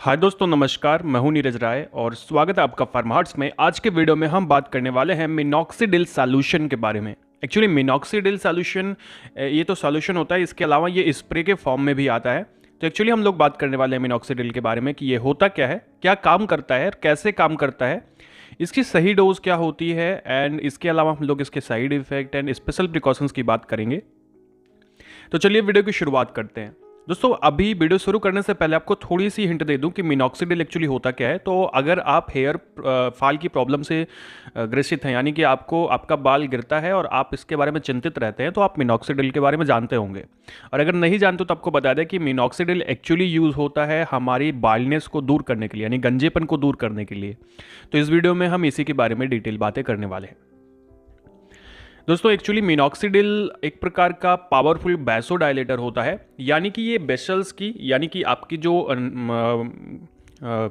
हाय दोस्तों, नमस्कार। मैं हूं नीरज राय और स्वागत है आपका फार्मार्ट्स में। आज के वीडियो में हम बात करने वाले हैं मिनॉक्सिडिल सॉल्यूशन के बारे में। एक्चुअली मिनॉक्सिडिल सॉल्यूशन ये तो सॉल्यूशन होता है, इसके अलावा ये स्प्रे के फॉर्म में भी आता है। तो एक्चुअली हम लोग बात करने वाले हैं मिनॉक्सिडिल के बारे में कि ये होता क्या है, क्या काम करता है, कैसे काम करता है, इसकी सही डोज क्या होती है, एंड इसके अलावा हम लोग इसके side effect and special precautions की बात करेंगे। तो चलिए वीडियो की शुरुआत करते हैं। दोस्तों, अभी वीडियो शुरू करने से पहले आपको थोड़ी सी हिंट दे दूं कि मिनॉक्सिडिल एक्चुअली होता क्या है। तो अगर आप हेयर फॉल की प्रॉब्लम से ग्रसित हैं, यानी कि आपको आपका बाल गिरता है और आप इसके बारे में चिंतित रहते हैं, तो आप मिनॉक्सिडिल के बारे में जानते होंगे। और अगर नहीं जानते तो आपको बता दें कि मिनॉक्सिडिल एक्चुअली यूज़ होता है हमारी बाल्डनेस को दूर करने के लिए, यानी गंजेपन को दूर करने के लिए। तो इस वीडियो में हम इसी के बारे में डिटेल बातें करने वाले हैं। दोस्तों, एक्चुअली मिनॉक्सिडिल एक प्रकार का पावरफुल वैसोडायलेटर होता है, यानी कि ये वेसल्स की, यानी कि आपकी जो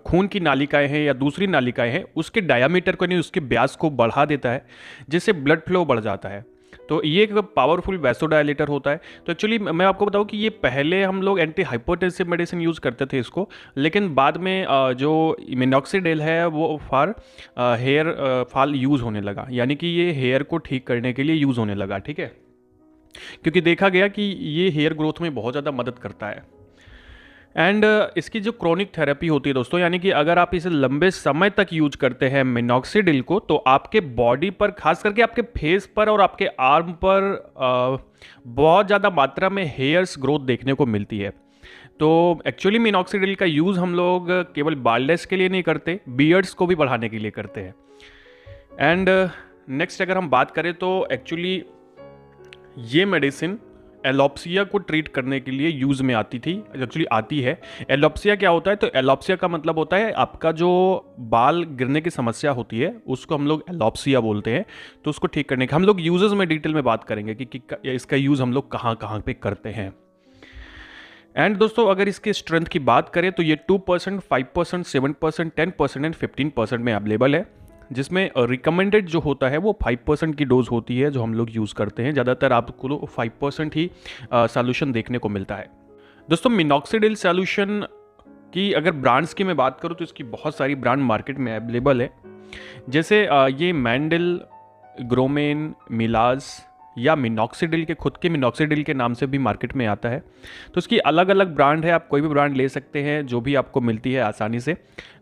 खून की नालिकाएं हैं या दूसरी नालिकाएं हैं, उसके डायामीटर को, यानी उसके व्यास को बढ़ा देता है, जिससे ब्लड फ्लो बढ़ जाता है। तो ये एक पावरफुल वैसोडायलेटर होता है। तो एक्चुअली मैं आपको बताऊं कि ये पहले हम लोग एंटी हाइपरटेंसिव मेडिसिन यूज़ करते थे इसको, लेकिन बाद में जो मिनॉक्सिडिल है वो फॉर हेयर फॉल यूज़ होने लगा, यानी कि ये हेयर को ठीक करने के लिए यूज़ होने लगा। ठीक है, क्योंकि देखा गया कि ये हेयर ग्रोथ में बहुत ज़्यादा मदद करता है। एंड इसकी जो क्रोनिक थेरेपी होती है दोस्तों, यानी कि अगर आप इसे लंबे समय तक यूज करते हैं मिनॉक्सिडिल को, तो आपके बॉडी पर, खास करके आपके फेस पर और आपके आर्म पर बहुत ज़्यादा मात्रा में हेयर्स ग्रोथ देखने को मिलती है। तो एक्चुअली मिनॉक्सिडिल का यूज़ हम लोग केवल बाल्डनेस के लिए नहीं करते, बियर्ड्स को भी बढ़ाने के लिए करते हैं। एंड नेक्स्ट अगर हम बात करें तो एक्चुअली ये मेडिसिन एलोप्सिया को ट्रीट करने के लिए यूज़ में आती थी, एक्चुअली आती है। एलोप्सिया क्या होता है? तो एलोप्सिया का मतलब होता है आपका जो बाल गिरने की समस्या होती है, उसको हम लोग एलोप्सिया बोलते हैं। तो उसको ठीक करने का हम लोग यूजेस में डिटेल में बात करेंगे कि इसका यूज़ हम लोग कहाँ कहाँ पे करते हैं। एंड दोस्तों, अगर इसके स्ट्रेंथ की बात करें तो ये 2%, 5%, 7%, 10% एंड 15% में अवेलेबल है, जिसमें रिकमेंडेड जो होता है वो 5% की डोज होती है जो हम लोग यूज़ करते हैं। ज़्यादातर आपको 5% ही सॉल्यूशन देखने को मिलता है। दोस्तों, मिनॉक्सिडिल सॉल्यूशन की अगर ब्रांड्स की मैं बात करूँ तो इसकी बहुत सारी ब्रांड मार्केट में अवेलेबल है। जैसे ये मैंडल, ग्रोमेन, मिलाज या मिनॉक्सिडिल के खुद के मिनॉक्सिडिल के नाम से भी मार्केट में आता है। तो इसकी अलग अलग ब्रांड है, आप कोई भी ब्रांड ले सकते हैं जो भी आपको मिलती है आसानी से।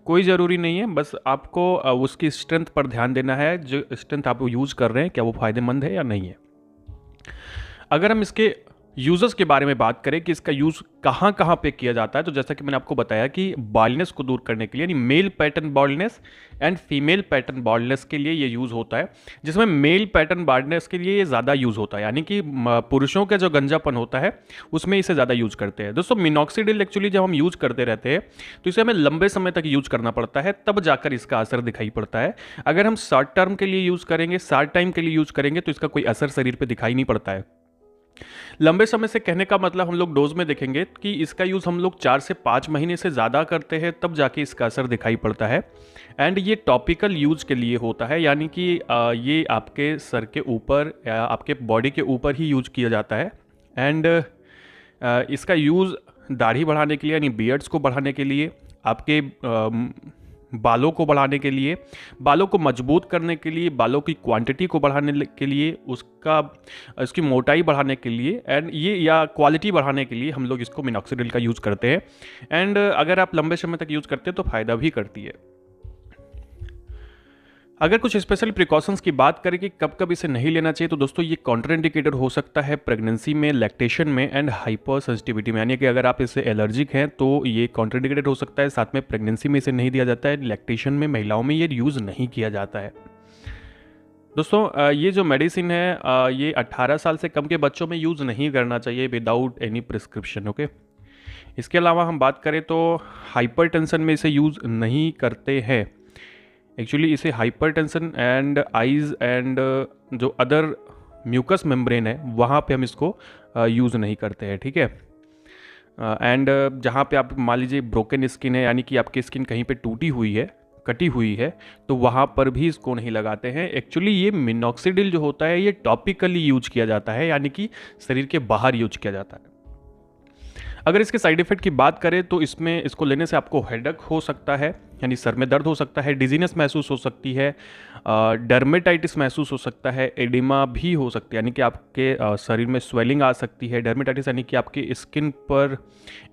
कोई ज़रूरी नहीं है, बस आपको उसकी स्ट्रेंथ पर ध्यान देना है, जो स्ट्रेंथ आप यूज़ कर रहे हैं क्या वो फ़ायदेमंद है या नहीं है। अगर हम इसके यूज़र्स के बारे में बात करें कि इसका यूज़ कहाँ कहाँ पे किया जाता है, तो जैसा कि मैंने आपको बताया कि बाल्डनेस को दूर करने के लिए, यानी male pattern baldness and female pattern baldness के लिए ये यूज़ होता है। जिसमें मेल पैटर्न बाल्डनेस के लिए ये ज़्यादा यूज़ होता है, यानी कि पुरुषों का जो गंजापन होता है उसमें इसे ज़्यादा यूज़ करते हैं। दोस्तों, मिनॉक्सिडिल एक्चुअली जब हम यूज़ करते रहते हैं तो इसे हमें लंबे समय तक यूज़ करना पड़ता है, तब जाकर इसका असर दिखाई पड़ता है। अगर हम शॉर्ट टर्म के लिए यूज़ करेंगे, शॉर्ट टाइम के लिए यूज़ करेंगे, तो इसका कोई असर शरीर पर दिखाई नहीं पड़ता है। लंबे समय से कहने का मतलब हम लोग डोज में देखेंगे कि इसका यूज़ हम लोग 4 से 5 महीने से ज़्यादा करते हैं, तब जाके इसका असर दिखाई पड़ता है। एंड ये टॉपिकल यूज के लिए होता है, यानी कि ये आपके सर के ऊपर या आपके बॉडी के ऊपर ही यूज किया जाता है। एंड इसका यूज़ दाढ़ी बढ़ाने के लिए, यानी बियर्ड्स को बढ़ाने के लिए, आपके बालों को बढ़ाने के लिए, बालों को मजबूत करने के लिए, बालों की क्वांटिटी को बढ़ाने के लिए, उसकी मोटाई बढ़ाने के लिए, एंड ये या क्वालिटी बढ़ाने के लिए हम लोग इसको मिनॉक्सिडिल का यूज़ करते हैं। एंड अगर आप लंबे समय तक यूज़ करते हैं तो फ़ायदा भी करती है। अगर कुछ स्पेशल प्रिकॉशंस की बात करें कि कब कब इसे नहीं लेना चाहिए, तो दोस्तों ये कॉन्ट्राइंडिकेटेड हो सकता है प्रेगनेंसी में, लैक्टेशन में एंड हाइपर सेंसिटिविटी में, यानी कि अगर आप इससे एलर्जिक हैं तो ये कॉन्ट्राइंडिकेटेड हो सकता है। साथ में प्रेगनेंसी में इसे नहीं दिया जाता है, लैक्टेशन में महिलाओं में ये यूज़ नहीं किया जाता है। दोस्तों, ये जो मेडिसिन है ये 18 साल से कम के बच्चों में यूज़ नहीं करना चाहिए विदाउट एनी प्रिस्क्रिप्शन। ओके, इसके अलावा हम बात करें तो हाइपरटेंशन में इसे यूज़ नहीं करते हैं। एक्चुअली इसे हाइपरटेंशन एंड आइज़ एंड जो अदर म्यूकस मेम्ब्रेन है वहाँ पे हम इसको यूज़ नहीं करते हैं। ठीक है, एंड जहाँ पे आप मान लीजिए ब्रोकन स्किन है, यानी कि आपकी स्किन कहीं पे टूटी हुई है, कटी हुई है, तो वहाँ पर भी इसको नहीं लगाते हैं। एक्चुअली ये मिनॉक्सिडिल जो होता है ये टॉपिकली यूज किया जाता है, यानी कि शरीर के बाहर यूज किया जाता है। अगर इसके साइड इफ़ेक्ट की बात करें तो इसमें इसको लेने से आपको हेडेक हो सकता है, यानी सर में दर्द हो सकता है, डिजीनेस महसूस हो सकती है, डर्मेटाइटिस महसूस हो सकता है, एडिमा भी हो सकती है, यानी कि आपके शरीर में स्वेलिंग आ सकती है। डर्मेटाइटिस यानी कि आपकी स्किन पर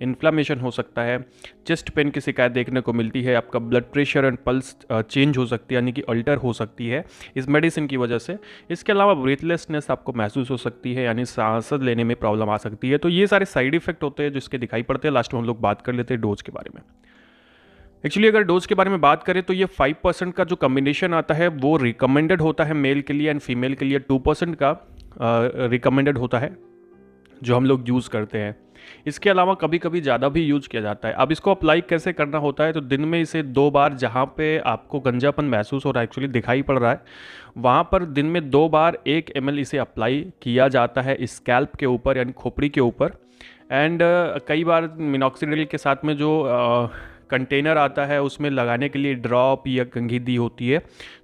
इन्फ्लामेशन हो सकता है। चेस्ट पेन की शिकायत देखने को मिलती है। आपका blood pressure and pulse change हो सकती है, यानी कि अल्टर हो सकती है इस मेडिसिन की वजह से। इसके अलावा ब्रीथलेसनेस आपको महसूस हो सकती है, यानी सांस लेने में प्रॉब्लम आ सकती है। तो ये सारे साइड इफेक्ट होते हैं जिसके दिखाई पड़ते हैं। लास्ट में हम लोग बात कर लेते हैं डोज के बारे में। एक्चुअली अगर डोज के बारे में बात करें तो ये 5% का जो कम्बिनेशन आता है वो रिकमेंडेड होता है मेल के लिए, एंड फीमेल के लिए 2% का रिकमेंडेड होता है जो हम लोग यूज़ करते हैं। इसके अलावा कभी कभी ज़्यादा भी यूज किया जाता है। अब इसको अप्लाई कैसे करना होता है, तो दिन में इसे 2 बार, जहाँ पे आपको गंजापन महसूस हो रहा है, एक्चुअली दिखाई पड़ रहा है, वहाँ पर दिन में 2 बार 1 ml इसे अप्लाई किया जाता है स्कैल्प के ऊपर, यानी खोपड़ी के ऊपर। एंड कई बार मिनॉक्सिडिल के साथ में जो कंटेनर आता है उसमें लगाने के लिए ड्रॉप या कंघी होती है,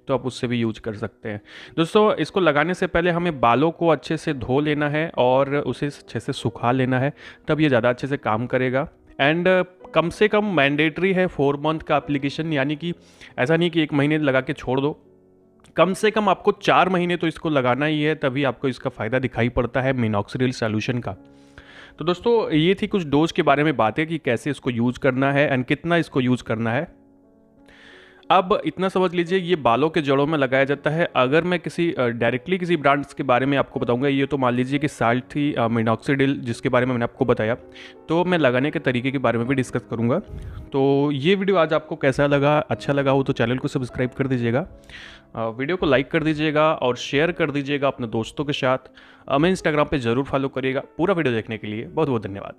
तो आप उससे भी यूज कर सकते हैं। दोस्तों, इसको लगाने से पहले हमें बालों को अच्छे से धो लेना है और उसे अच्छे से सुखा लेना है, तब ये ज़्यादा अच्छे से काम करेगा। एंड कम से कम मैंडेटरी है 4 मंथ का एप्लीकेशन, यानी कि ऐसा नहीं कि 1 महीने लगा के छोड़ दो। कम से कम आपको 4 महीने तो इसको लगाना ही है, तभी आपको इसका फ़ायदा दिखाई पड़ता है मिनॉक्सिडिल सॉल्यूशन का। तो दोस्तों, ये थी कुछ डोज के बारे में बातें कि कैसे इसको यूज़ करना है एंड कितना इसको यूज़ करना है। अब इतना समझ लीजिए, ये बालों के जड़ों में लगाया जाता है। अगर मैं किसी डायरेक्टली किसी ब्रांड्स के बारे में आपको बताऊंगा, ये तो मान लीजिए कि साल्ट थी मिनॉक्सिडिल जिसके बारे में मैंने आपको बताया, तो मैं लगाने के तरीके के बारे में भी डिस्कस करूंगा। तो ये वीडियो आज आपको कैसा लगा, अच्छा लगा हो तो चैनल को सब्सक्राइब कर दीजिएगा, वीडियो को लाइक कर दीजिएगा और शेयर कर दीजिएगा अपने दोस्तों के साथ। हमें इंस्टाग्राम पे ज़रूर फॉलो करिएगा। पूरा वीडियो देखने के लिए बहुत बहुत धन्यवाद।